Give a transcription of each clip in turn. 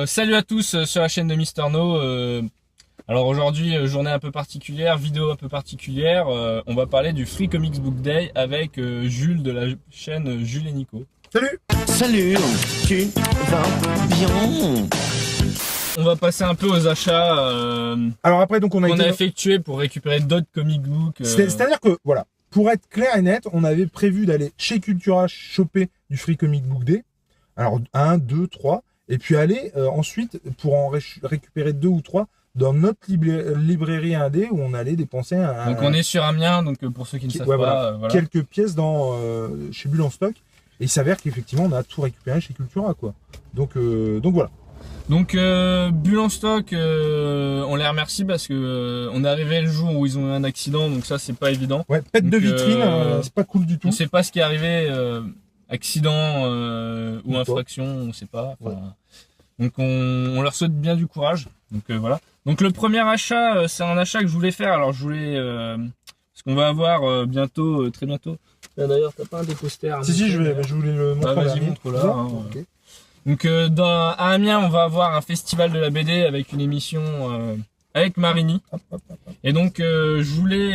Salut à tous sur la chaîne de Mister No. Alors aujourd'hui, journée un peu particulière, vidéo un peu particulière. On va parler du Free Comics Book Day avec Jules de la chaîne Jules et Nico. Salut. Salut, tu vas bien? On va passer un peu aux achats Alors après, donc on a effectués pour récupérer d'autres comic books. C'est-à-dire que, voilà, pour être clair et net, on avait prévu d'aller chez Cultura choper du Free Comic Book Day. Alors 1, 2, 3. Et puis aller ensuite pour en récupérer 2 ou 3 dans notre librairie indé où on allait dépenser donc on est sur Amiens, donc pour ceux qui ne savent pas, voilà. Quelques pièces chez Bulle en stock. Et il s'avère qu'effectivement on a tout récupéré chez Cultura, quoi. Donc voilà. Donc Bulle en stock, on les remercie parce que on est arrivé le jour où ils ont eu un accident, donc ça c'est pas évident. Ouais, pète donc, de vitrine, c'est pas cool du tout. On sait pas ce qui est arrivé, accident ou infraction, on sait pas. Enfin, ouais. Donc on leur souhaite bien du courage. Donc voilà. Donc le premier achat, c'est un achat que je voulais faire. Alors je voulais parce qu'on va avoir bientôt, très bientôt. D'ailleurs, t'as pas un des posters? Si, je voulais le montrer. Vas-y, montre là. Okay. Donc à Amiens, on va avoir un festival de la BD avec une émission avec Marini. Et donc je voulais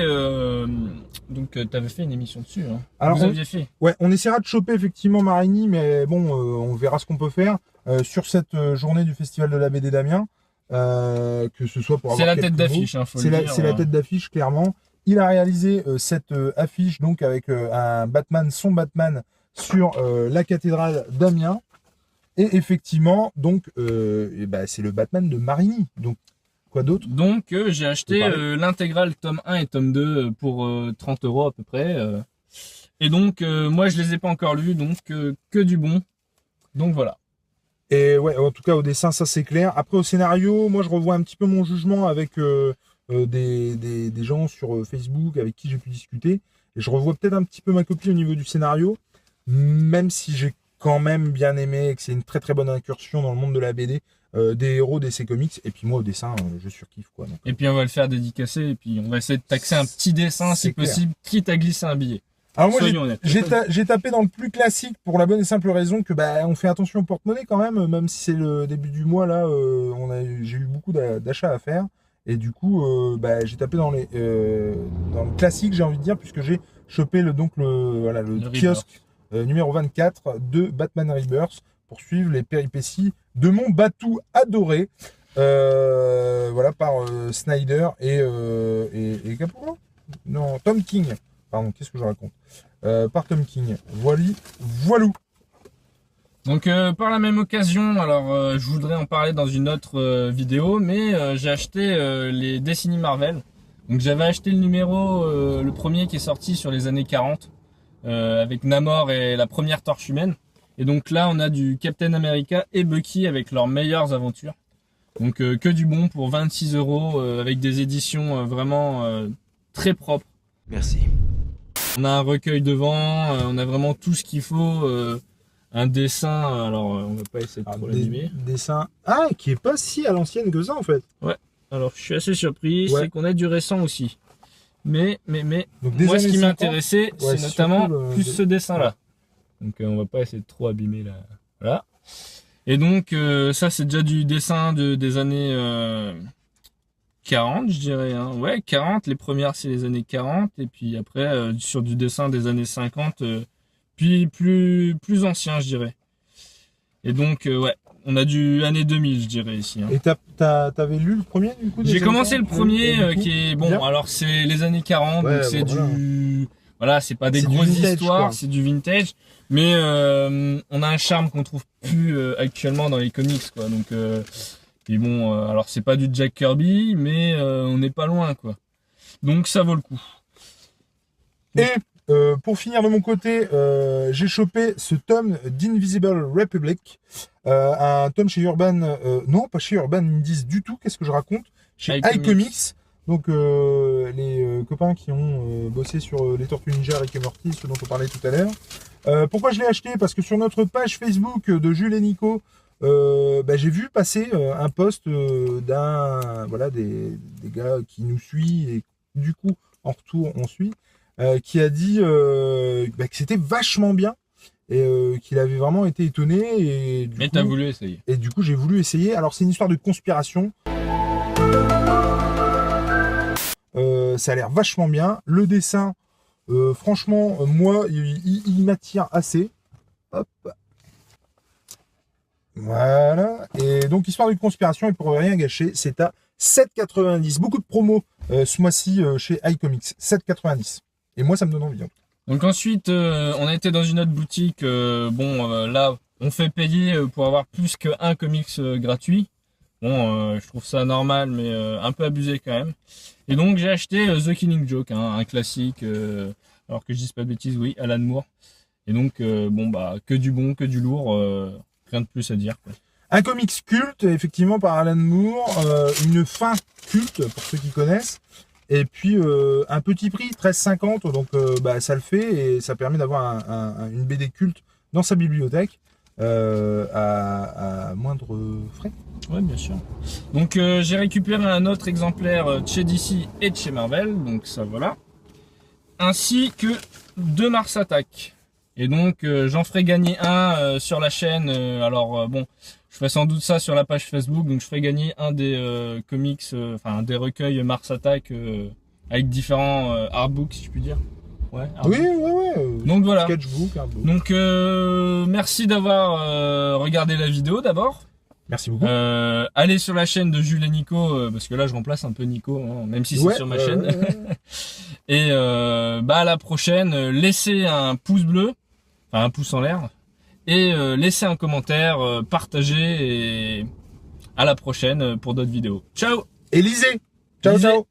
donc t'avais fait une émission dessus, hein. Alors, vous aviez fait. Ouais, on essaiera de choper effectivement Marini, mais bon, on verra ce qu'on peut faire sur cette journée du festival de la BD d'Amiens, que ce soit pour avoir. C'est la tête d'affiche, hein, c'est la tête d'affiche, clairement. Il a réalisé cette affiche donc avec un Batman, son Batman sur la cathédrale d'Amiens. Et effectivement, donc, c'est le Batman de Marini. Donc, quoi d'autre? Donc, j'ai acheté l'intégrale tome 1 et tome 2 pour 30 € à peu près. Et donc, moi, je les ai pas encore lus, donc que du bon. Donc, voilà. Et ouais, en tout cas, au dessin, ça c'est clair. Après, au scénario, moi, je revois un petit peu mon jugement avec des gens sur Facebook avec qui j'ai pu discuter. Et je revois peut-être un petit peu ma copie au niveau du scénario, même si j'ai quand même bien aimé et que c'est une très très bonne incursion dans le monde de la BD, des héros d'essai comics. Et puis moi au dessin, je surkiffe, quoi. Donc, et puis on va le faire dédicacer et puis on va essayer de taxer un petit dessin si possible, quitte à glisser un billet. Alors moi j'ai tapé dans le plus classique pour la bonne et simple raison que on fait attention au porte-monnaie quand même si c'est le début du mois là, j'ai eu beaucoup d'achats à faire. Et du coup, j'ai tapé dans le classique, j'ai envie de dire, puisque j'ai chopé le kiosque numéro 24 de Batman Rebirth pour suivre les péripéties de mon Batou adoré, par Snyder et Capullo. Non, Tom King. Pardon, qu'est-ce que je raconte? Par Tom King. Voilou. Donc par la même occasion, alors je voudrais en parler dans une autre vidéo, mais j'ai acheté les Destiny Marvel. Donc j'avais acheté le numéro, le premier qui est sorti sur les années 40, avec Namor et la première torche humaine. Et donc là on a du Captain America et Bucky avec leurs meilleures aventures. Donc que du bon pour 26 €, avec des éditions vraiment très propres. Merci. On a un recueil devant, on a vraiment tout ce qu'il faut. Un dessin, alors on va pas essayer de trop l'animer. Dessin, qui est pas si à l'ancienne que ça en fait. Ouais, alors je suis assez surpris, c'est qu'on a du récent aussi. Mais donc, moi ce qui m'intéressait, c'est notamment plus ce dessin là. Donc on va pas essayer de trop abîmer là. Voilà. Et donc ça c'est déjà du dessin des années 40 je dirais, hein. Ouais, 40, les premières c'est les années 40 et puis après sur du dessin des années 50 puis plus ancien je dirais. Et donc ouais, on a du année 2000 je dirais ici, hein. Et t'avais lu le premier du coup? J'ai commencé le premier qui est bon, alors c'est les années 40, donc c'est du voilà, c'est pas des grosses histoires, c'est du vintage, mais on a un charme qu'on trouve plus actuellement dans les comics, quoi. Donc et bon, alors c'est pas du Jack Kirby, mais on n'est pas loin, quoi. Donc ça vaut le coup. Et pour finir de mon côté, j'ai chopé ce tome d'Invisible Republic, un tome chez Urban, non pas chez Urban Indies du tout, qu'est-ce que je raconte, chez iComics. Donc les copains qui ont bossé sur les Tortues Ninja, Rick et Morty, ce dont on parlait tout à l'heure. Pourquoi je l'ai acheté? Parce que sur notre page Facebook de Jules et Nico, j'ai vu passer un post des gars qui nous suivent et du coup en retour on suit, qui a dit que c'était vachement bien et qu'il avait vraiment été étonné. Et Mais t'as voulu essayer. Et du coup, j'ai voulu essayer. Alors, c'est une histoire de conspiration. Ça a l'air vachement bien. Le dessin, franchement, moi, il m'attire assez. Hop. Voilà. Et donc, histoire de conspiration, et pour rien gâcher, c'est à 7,90. Beaucoup de promos ce mois-ci chez iComics. 7,90. Et moi, ça me donne envie. Donc ensuite, on a été dans une autre boutique. Là, on fait payer pour avoir plus qu'un comics gratuit. Bon, je trouve ça normal, mais un peu abusé quand même. Et donc j'ai acheté The Killing Joke, hein, un classique. Alors que je dise pas de bêtises, oui, Alan Moore. Et donc que du bon, que du lourd, rien de plus à dire, quoi. Un comics culte, effectivement, par Alan Moore, une fin culte pour ceux qui connaissent. Et puis un petit prix, 13,50, donc ça le fait et ça permet d'avoir une BD culte dans sa bibliothèque à moindre frais. Ouais, bien sûr. Donc j'ai récupéré un autre exemplaire de chez DC et de chez Marvel, donc ça voilà. Ainsi que 2 Mars Attack. Et donc j'en ferai gagner un sur la chaîne. Je ferai sans doute ça sur la page Facebook, donc je ferai gagner un des comics, un des recueils Mars Attack avec différents artbooks, si je puis dire. Ouais. Oui, ouais. Donc voilà. Sketchbook, artbook. Donc merci d'avoir regardé la vidéo d'abord. Merci beaucoup. Allez sur la chaîne de Jules et Nico, parce que là je remplace un peu Nico, hein, même si c'est sur ma chaîne. Et à la prochaine, laissez un pouce bleu, enfin un pouce en l'air, et laissez un commentaire, partagez, et à la prochaine pour d'autres vidéos. Ciao. Et lisez. Ciao, Lisez. ciao.